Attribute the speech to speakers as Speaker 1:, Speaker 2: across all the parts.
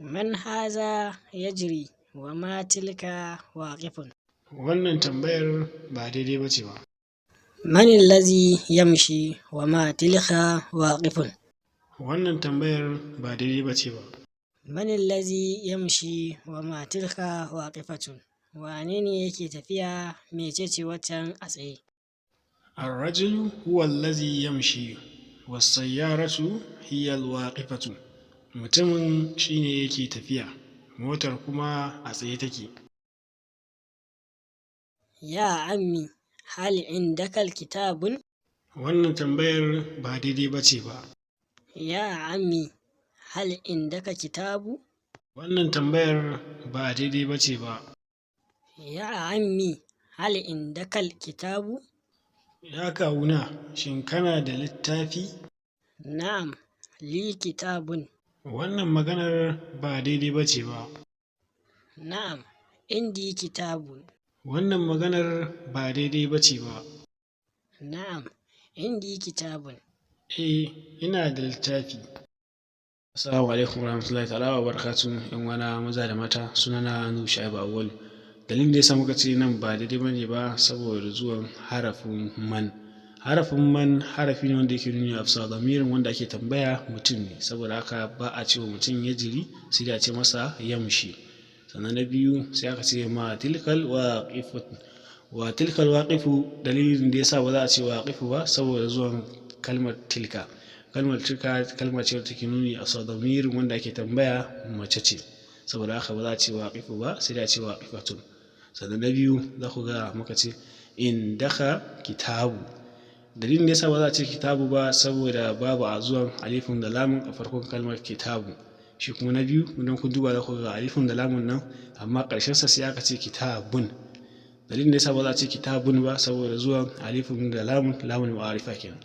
Speaker 1: Man haza yajri wa ma tilka waqifun.
Speaker 2: Wannan tambayar ba daidai ba ce ba.
Speaker 1: Man allazi yamshi wa ma tilka waqifun.
Speaker 2: Wannan tambayar ba daidai ba ce ba.
Speaker 1: Man allazi yamshi wa ma tilka waqifatun. Wane ne yake tafiya, mecece waccan a tsaye?
Speaker 2: Ar-rajulu huwa allazi yamshi was-sayyaratu hiya al-waqifatu. Mutumin shine yake tafiya, motar kuma a tsaye take.
Speaker 1: Ya ammi, hal indaka kitabun?
Speaker 2: Wannan tambayar ba daidai ba ce ba.
Speaker 1: Ya ammi, hal indaka kitabu?
Speaker 2: Wannan tambayar ba daidai ba ce ba.
Speaker 1: Ya ammi, hal indaka kitabu?
Speaker 2: Ya kawuna, shin kana da littafi?
Speaker 1: Na'am, li kitabun.
Speaker 2: Wannan maganar ba daidai ba ce ba.
Speaker 1: Na'am, indi kitabun.
Speaker 2: Wannan maganar ba daidai ba ce ba.
Speaker 1: Na'am, indi kitabun.
Speaker 2: Ina da littafi. Assalamu alaikum warahmatullahi ta'ala wa barakatuh. Yan wana maza da mata, sunana Nuhu Shaibu Awwalu. Dalilin da yasa muka ce nan ba daidai bane ba saboda zuwan harafin man. Harafin man harafi ne wanda yake nuni a bisa lamirin wanda ake tambaya mutum ne, saboda haka ba a cewa mutum ya jiri, sai da a ce masa yamshi. Sannan na biyu sai aka ce ma tilkal waqifatu. Wa tilkal waqifu, dalilin da yasa ba za a ce waqifu ba saboda zuwan kalmar tilka. Kalmar tilka kalma ce take nuni a bisa lamirin wanda ake tambaya mace ce, saboda haka ba za a ce waqifu ba sai da a ce waqifatun. Sannan na biyu za ku ga muka ce indaka kitabu. Dalilin da yasa ba za a ce kitabu ba saboda babu a zuwan alifun da lamun a farkon kalmar kitabu. Shi kuma na biyu idan kun duba za ku ga alifun da lamun nan amma ƙarshen sa sai aka ce kitabun. Dalilin da yasa ba za a ce kitabun ba saboda zuwan alifun da lamun ma'arifa kenan.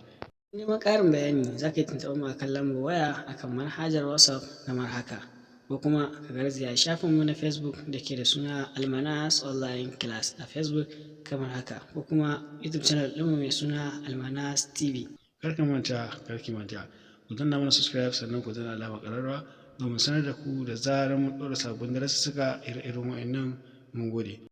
Speaker 1: Neman ƙarin bayani za ka yi tuntuɓar mu akan lambar waya akan manhajar WhatsApp kamar haka, ko kuma ka garzaya shafinmu na Facebook da ke da suna Almanas Online Class a Facebook kamar haka, ko kuma YouTube channel ɗinmu mai suna Almanas TV.
Speaker 2: Karki manta, ku danna mana subscribe sannan ku danna alamar ƙararrawa domin sanar da ku da zarar mun ɗora sabbin darussuka ire-iren wa'annan. Mun gode.